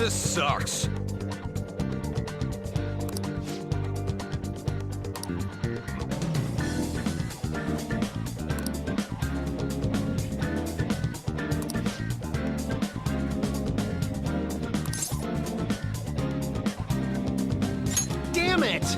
This sucks. Damn it!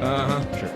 Uh-huh, sure.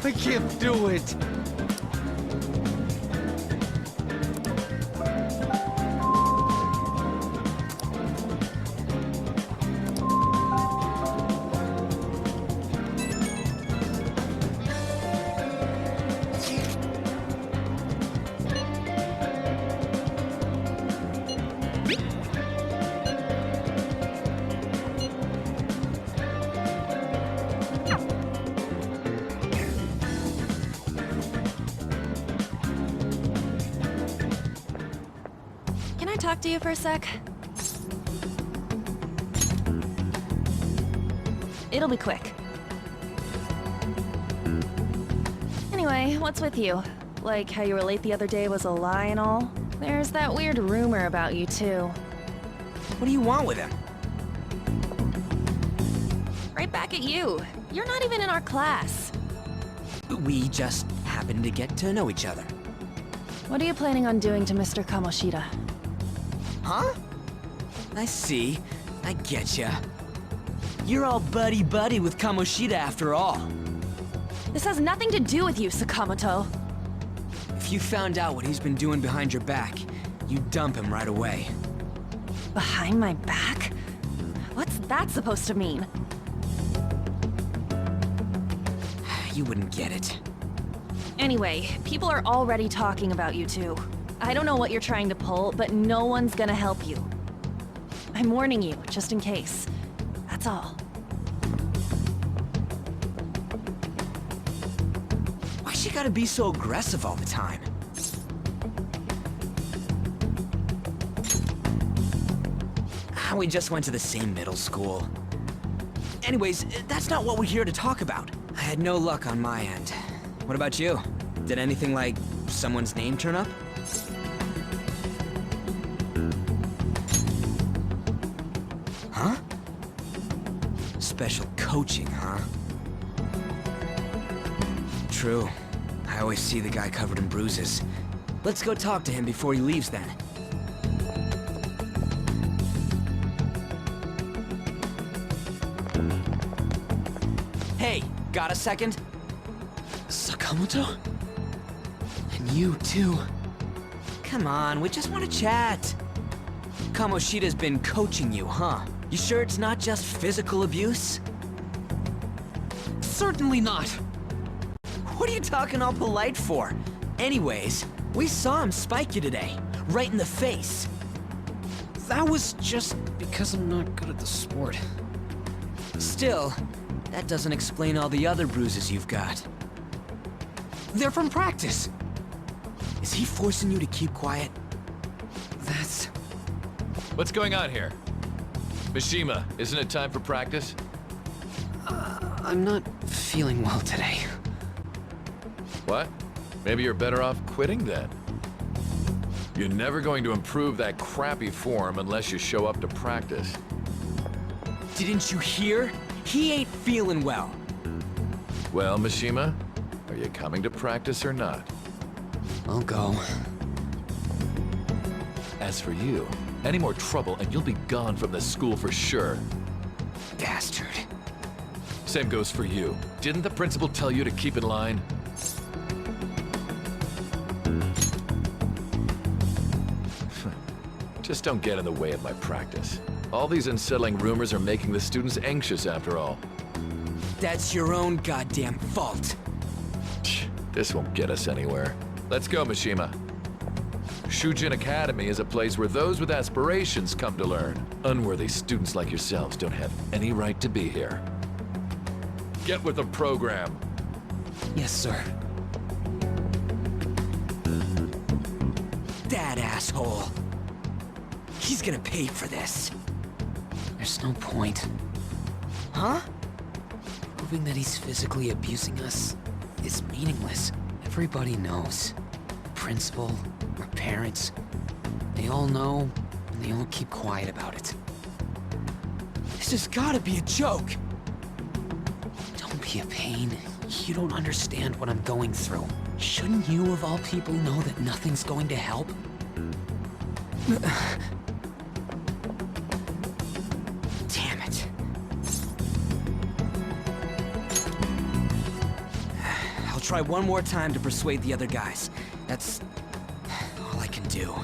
I can't do it! Can I talk to you for a sec? It'll be quick. Anyway, what's with you? Like how you were late the other day was a lie and all? There's that weird rumor about you too. What do you want with him? Right back at you. You're not even in our class. We just happen to get to know each other. What are you planning on doing to Mr. Kamoshida? Huh? I see. I getcha. You're all buddy-buddy with Kamoshida after all. This has nothing to do with you, Sakamoto. If If you found out what he's been doing behind your back, you'd dump him right away. Behind my back? What's that supposed to mean? You wouldn't get it. Anyway, people are already talking about you two. I don't know what you're trying to pull, but no one's gonna help you. I'm warning you, just in case. That's all. Why she gotta be so aggressive all the time? We just went to the same middle school. Anyways, that's not what we're here to talk about. I had no luck on my end. What about you? Did anything like someone's name turn up? Huh? Special coaching, huh? True. I always see the guy covered in bruises. Let's go talk to him before he leaves then. Hey, got a second? Sakamoto? And you too. Come on, we just want to chat. Kamoshida's been coaching you, huh? You sure it's not just physical abuse? Certainly not. What are you talking all polite for? Anyways, we saw him spike you today, right in the face. That was just because I'm not good at the sport. Still, that doesn't explain all the other bruises you've got. They're from practice. Is he forcing you to keep quiet? That's... What's going on here? Mishima, isn't it time for practice? I'm not feeling well today. What? Maybe you're better off quitting then. You're never going to improve that crappy form unless you show up to practice. Didn't you hear? He ain't feeling well. Well, Mishima, are you coming to practice or not? I'll go. As for you, any more trouble and you'll be gone from the school for sure. Bastard. Same goes for you. Didn't the principal tell you to keep in line? Just don't get in the way of my practice. All these unsettling rumors are making the students anxious after all. That's your own goddamn fault. This won't get us anywhere. Let's go, Mishima. Shujin Academy is a place where those with aspirations come to learn. Unworthy students like yourselves don't have any right to be here. Get with the program. Yes, sir. That asshole. He's gonna pay for this. There's no point. Huh? Proving that he's physically abusing us is meaningless. Everybody knows. Principal, our parents, they all know, and they all keep quiet about it. This has gotta be a joke. Don't be a pain. You don't understand what I'm going through. Shouldn't you, of all people, know that nothing's going to help? Damn it. I'll try one more time to persuade the other guys. That's all I can do.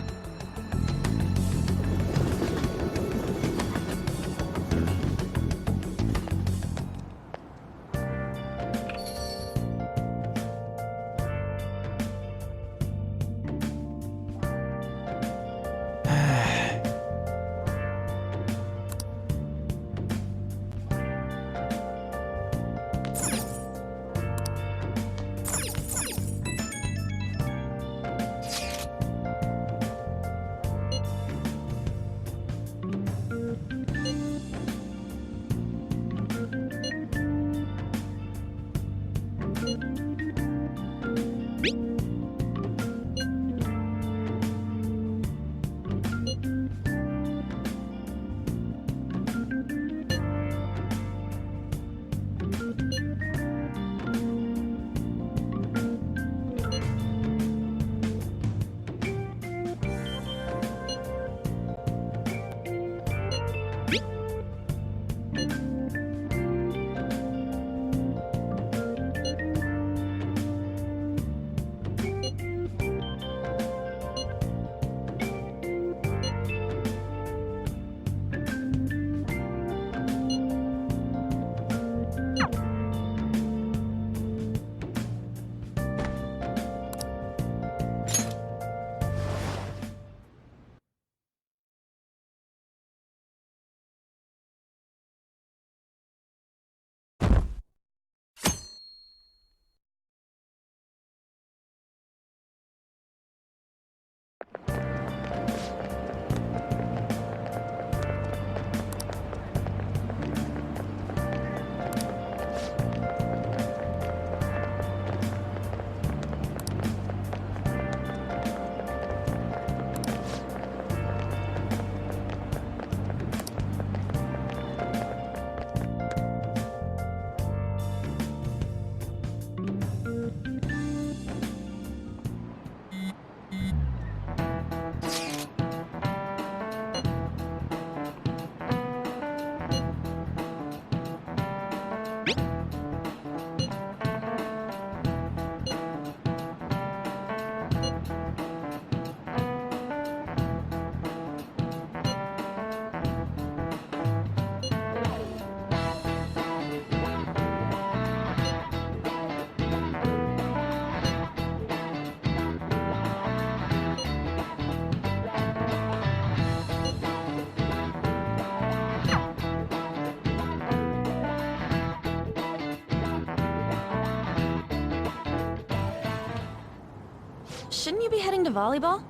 heading to volleyball?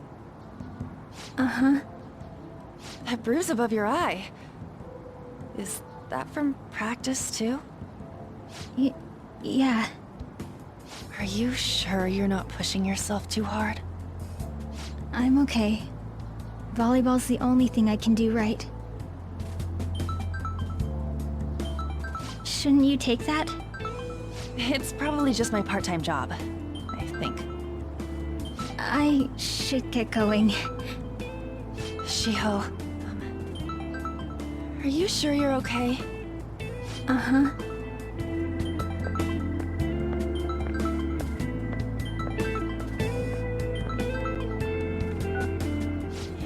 Uh-huh. That bruise above your eye. Is that from practice, too? Yeah. Are you sure you're not pushing yourself too hard? I'm okay. Volleyball's the only thing I can do right. Shouldn't you take that? It's probably just my part-time job, I think. I should get going. Shiho, are you sure you're okay? Uh-huh.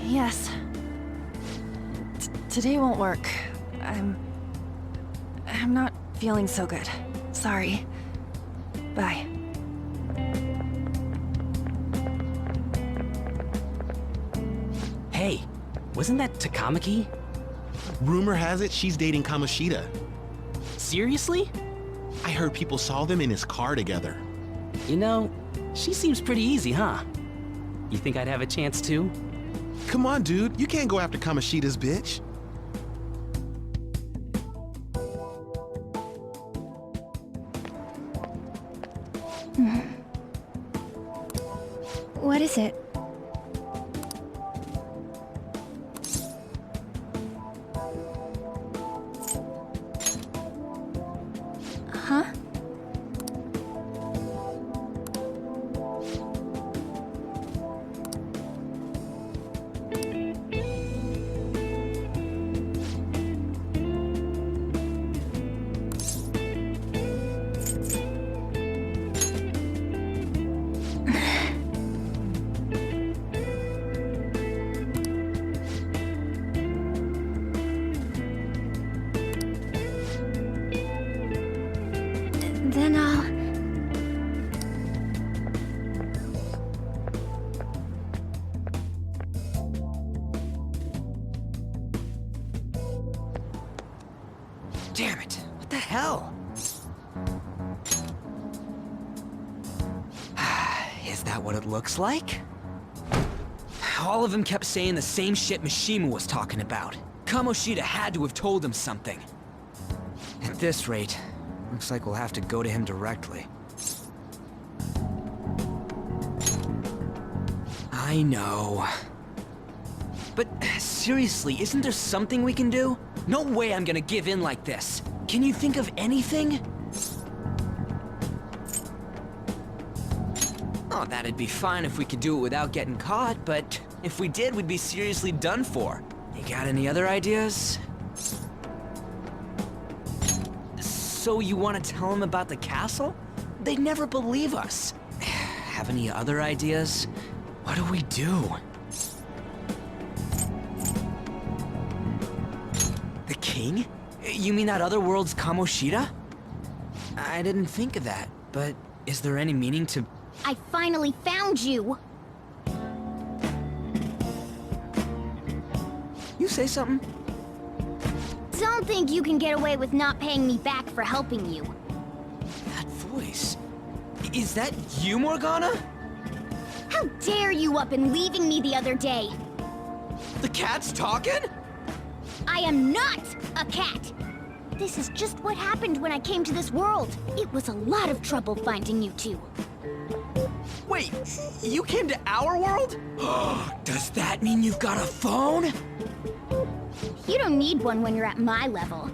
Yes. Today won't work. I'm not feeling so good. Sorry. Bye. Hey, wasn't that Takamaki? Rumor has it she's dating Kamoshida. Seriously? I heard people saw them in his car together. You know, she seems pretty easy, huh? You think I'd have a chance too? Come on, dude. You can't go after Kamoshida's bitch. What is it? Huh? Then I'll... Damn it! What the hell? Is that what it looks like? All of them kept saying the same shit Mishima was talking about. Kamoshida had to have told him something. At this rate, looks like we'll have to go to him directly. I know. But seriously, isn't there something we can do? No way I'm gonna give in like this. Can you think of anything? Oh, that'd be fine if we could do it without getting caught, but if we did, we'd be seriously done for. You got any other ideas? So you want to tell them about the castle? They'd never believe us. Have any other ideas? What do we do? The king? You mean that other world's Kamoshida? I didn't think of that, but is there any meaning to... I finally found you! You say something? Don't think you can get away with not paying me back for helping you. That voice... Is that you, Morgana? How dare you up and leaving me the other day? The cat's talking? I am not a cat! This is just what happened when I came to this world. It was a lot of trouble finding you two. Wait, you came to our world? Does that mean you've got a phone? You don't need one when you're at my level.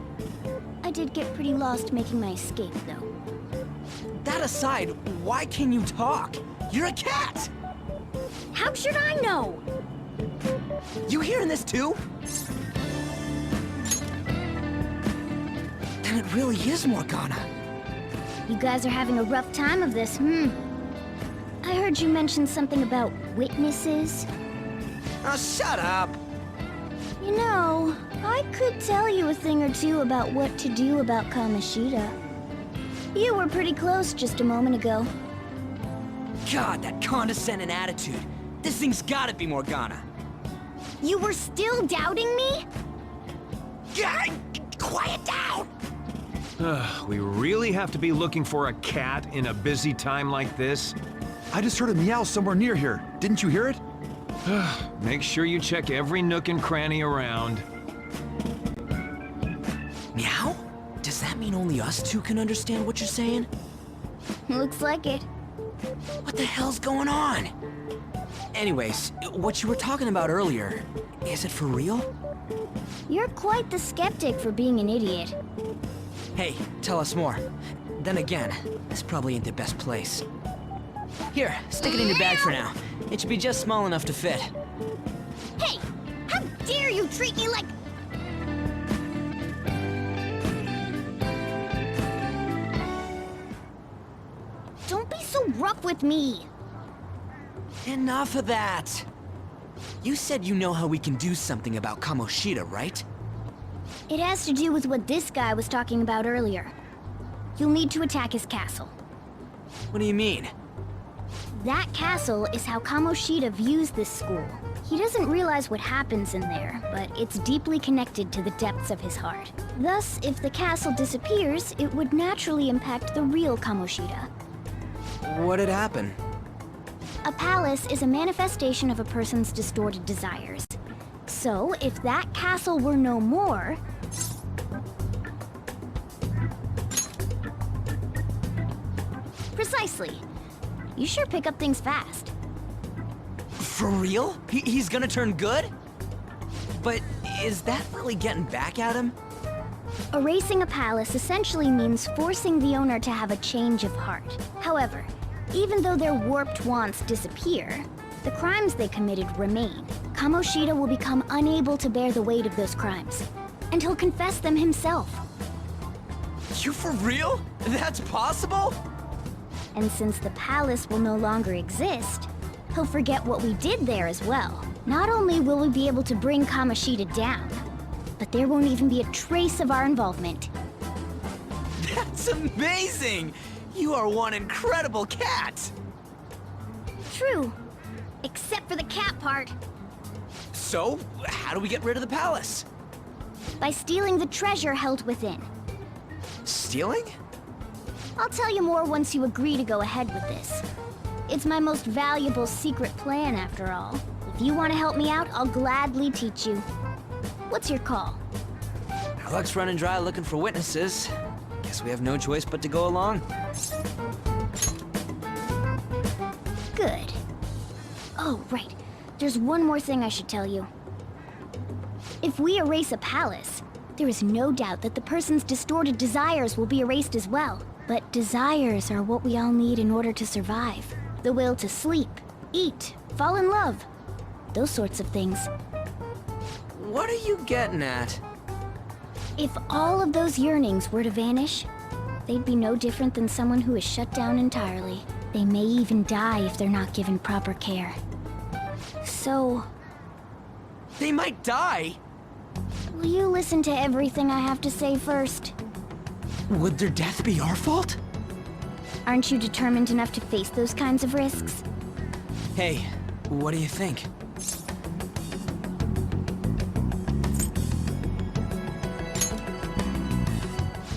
I did get pretty lost making my escape, though. That aside, why can you talk? You're a cat! How should I know? You hearing this too? Then it really is Morgana. You guys are having a rough time of this, I heard you mention something about witnesses. Oh, shut up! You know, I could tell you a thing or two about what to do about Kamoshida. You were pretty close just a moment ago. God, that condescending attitude. This thing's gotta be Morgana. You were still doubting me? God, quiet down! We really have to be looking for a cat in a busy time like this? I just heard a meow somewhere near here. Didn't you hear it? Make sure you check every nook and cranny around. Meow? Does that mean only us two can understand what you're saying? Looks like it. What the hell's going on? Anyways, what you were talking about earlier, is it for real? You're quite the skeptic for being an idiot. Hey, tell us more. Then again, this probably ain't the best place. Here, stick it in your bag for now. It should be just small enough to fit. Hey! How dare you treat me like... Don't be so rough with me! Enough of that! You said you know how we can do something about Kamoshida, right? It has to do with what this guy was talking about earlier. You'll need to attack his castle. What do you mean? That castle is how Kamoshida views this school. He doesn't realize what happens in there, but it's deeply connected to the depths of his heart. Thus, if the castle disappears, it would naturally impact the real Kamoshida. What'd happen? A palace is a manifestation of a person's distorted desires. So, if that castle were no more... Precisely. You sure pick up things fast. For real? He's gonna turn good? But is that really getting back at him? Erasing a palace essentially means forcing the owner to have a change of heart. However, even though their warped wants disappear, the crimes they committed remain. Kamoshida will become unable to bear the weight of those crimes, and he'll confess them himself. You for real? That's possible? And since the palace will no longer exist, he'll forget what we did there as well. Not only will we be able to bring Kamoshida down, but there won't even be a trace of our involvement. That's amazing! You are one incredible cat! True. Except for the cat part. So, how do we get rid of the palace? By stealing the treasure held within. Stealing? I'll tell you more once you agree to go ahead with this. It's my most valuable secret plan, after all. If you want to help me out, I'll gladly teach you. What's your call? Our luck's running dry looking for witnesses. Guess we have no choice but to go along. Good. Oh, right. There's one more thing I should tell you. If we erase a palace, there is no doubt that the person's distorted desires will be erased as well. But desires are what we all need in order to survive. The will to sleep, eat, fall in love. Those sorts of things. What are you getting at? If all of those yearnings were to vanish, they'd be no different than someone who is shut down entirely. They may even die if they're not given proper care. So, They might die? will you listen to everything I have to say first? Would their death be our fault? Aren't you determined enough to face those kinds of risks? Hey, what do you think?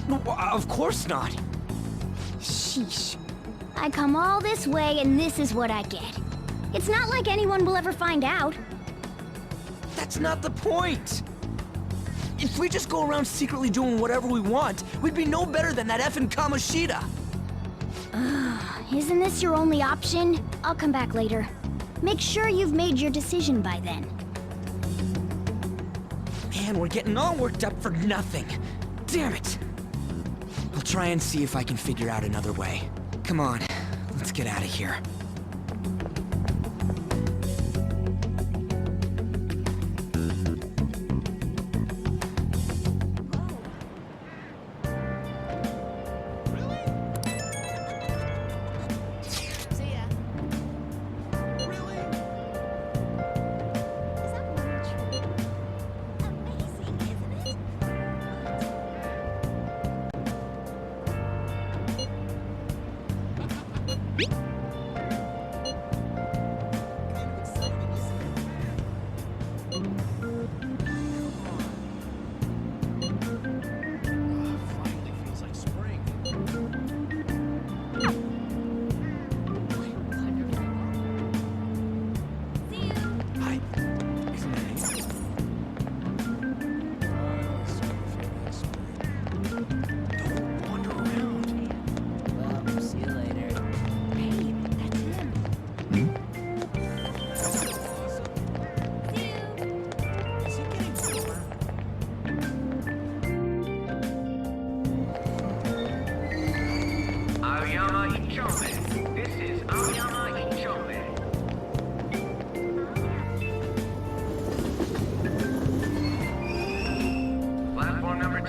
No, of course not. Sheesh. I come all this way and this is what I get. It's not like anyone will ever find out. That's not the point. If we just go around secretly doing whatever we want, we'd be no better than that effing Kamoshida. Isn't this your only option? I'll come back later. Make sure you've made your decision by then. Man, we're getting all worked up for nothing. Damn it. I'll try and see if I can figure out another way. Come on, let's get out of here.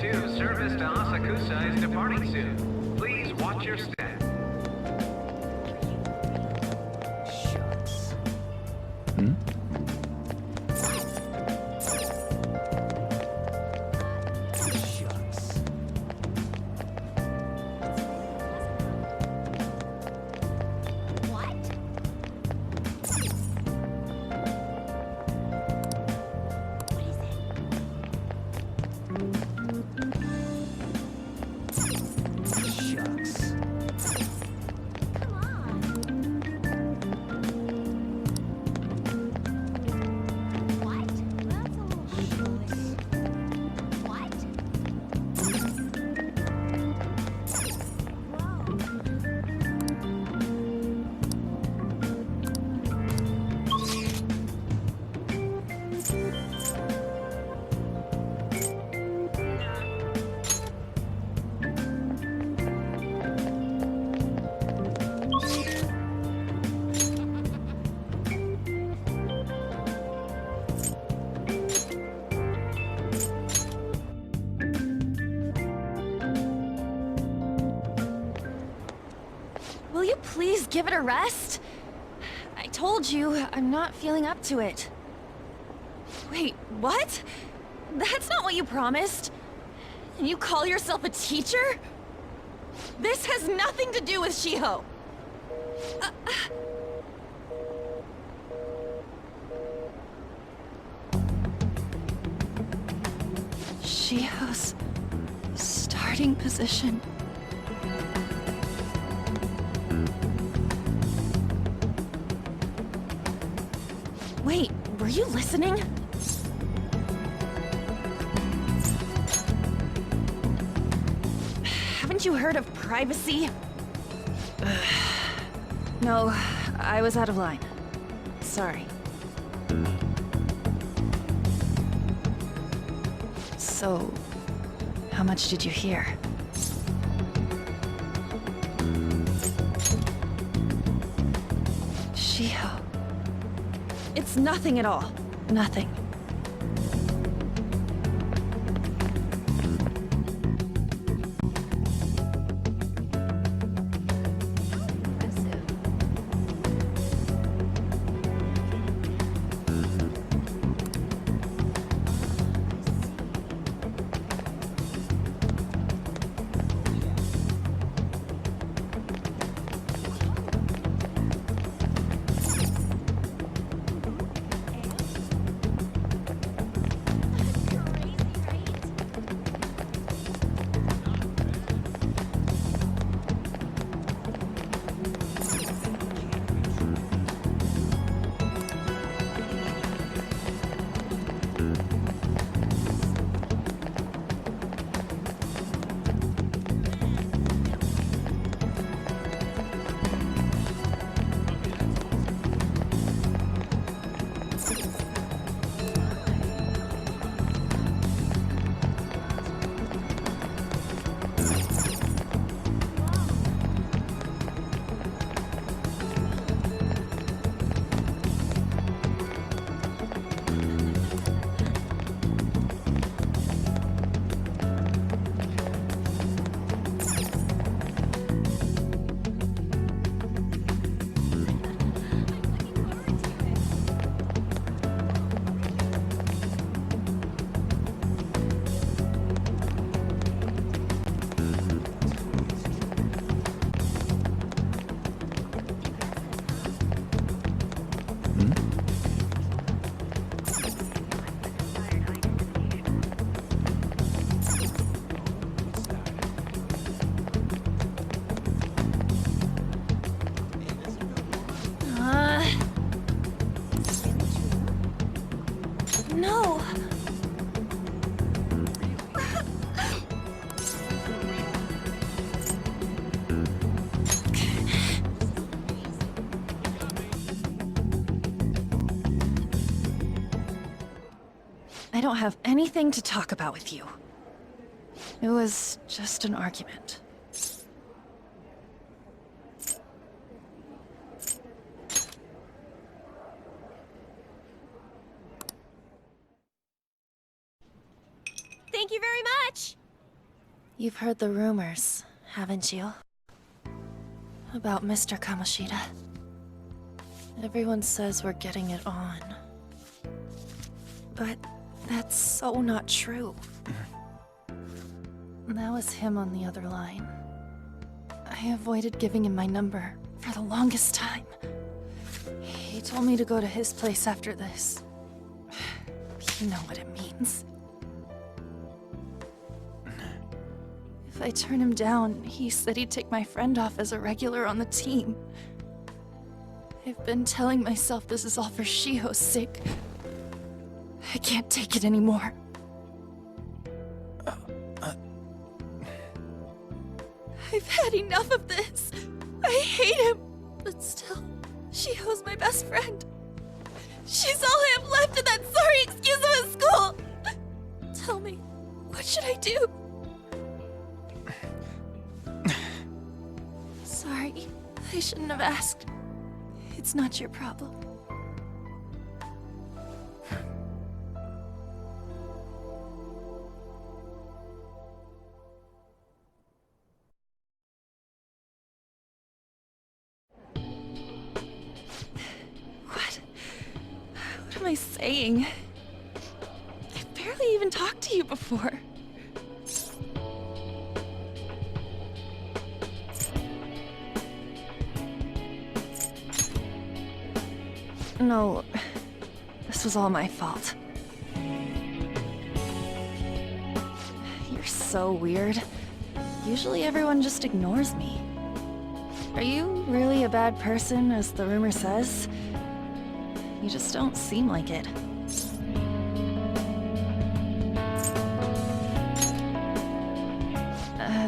2, service to Asakusa is departing soon. Please watch your step. Shucks. Shucks. What? What is it? Shucks. Come on. What? That's a little foolish. What? Whoa. Will you please give it a rest? I told you, I'm not feeling up to it. Wait, what? That's not what you promised. And you call yourself a teacher? This has nothing to do with Shiho. Shiho's starting position. Wait, were you listening? Haven't you heard of privacy? No, I was out of line. Sorry. So, how much did you hear? Shiho. It's nothing at all. Nothing. No. I don't have anything to talk about with you. It was just an argument. Thank you very much! You've heard the rumors, haven't you? About Mr. Kamoshida. Everyone says we're getting it on. But that's so not true. That was him on the other line. I avoided giving him my number for the longest time. He told me to go to his place after this. You know what it means. If I turn him down, he said he'd take my friend off as a regular on the team. I've been telling myself this is all for Shiho's sake. I can't take it anymore. I've had enough of this. I hate him. But still, Shiho's my best friend. She's all I have left in that sorry excuse of a school. Tell me, what should I do? Sorry, I shouldn't have asked. It's not your problem. What am I saying? I've barely even talked to you before. No, this was all my fault. You're so weird. Usually everyone just ignores me. Are you really a bad person, as the rumor says? You just don't seem like it.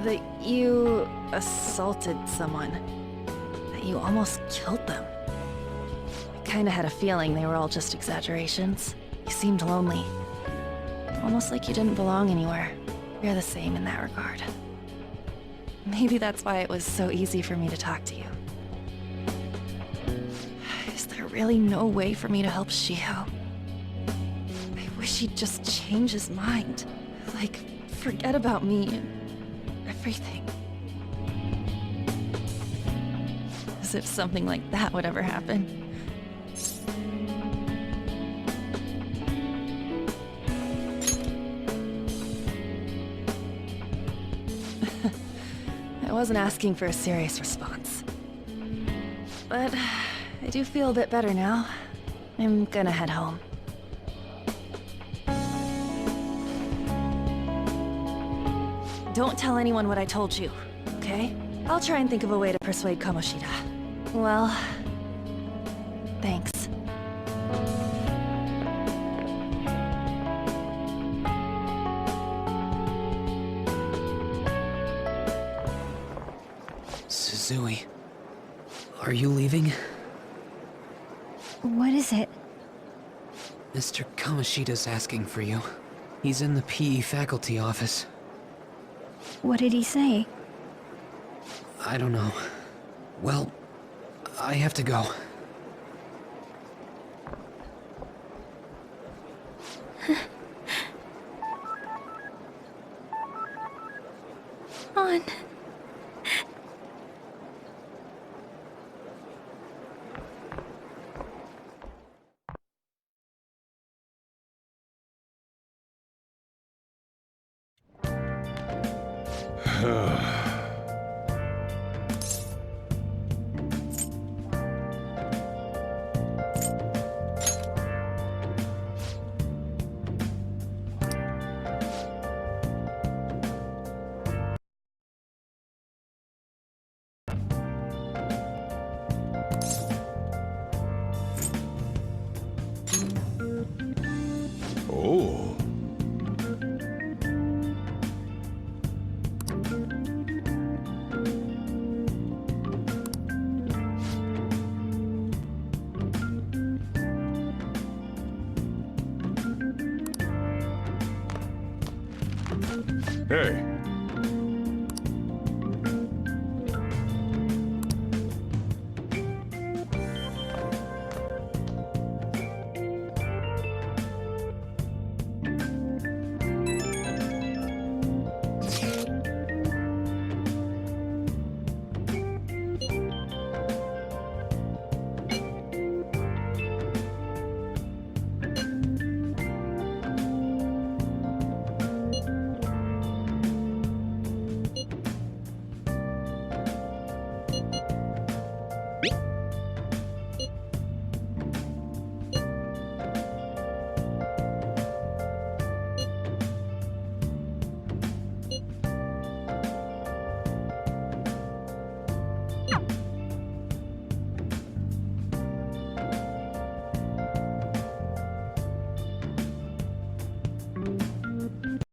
That you assaulted someone. That you almost killed them. I kinda had a feeling they were all just exaggerations. You seemed lonely. Almost like you didn't belong anywhere. You're the same in that regard. Maybe that's why it was so easy for me to talk to you. Is there really no way for me to help Shiho? I wish he'd just change his mind. Like, forget about me and everything. As if something like that would ever happen. I wasn't asking for a serious response. But I do feel a bit better now. I'm gonna head home. Don't tell anyone what I told you, okay? I'll try and think of a way to persuade Kamoshida. Well, thanks. Suzui, are you leaving? What is it? Mr. Kamoshida's asking for you. He's in the PE faculty office. What did he say? I don't know. Well, I have to go. On. Oh. Hey,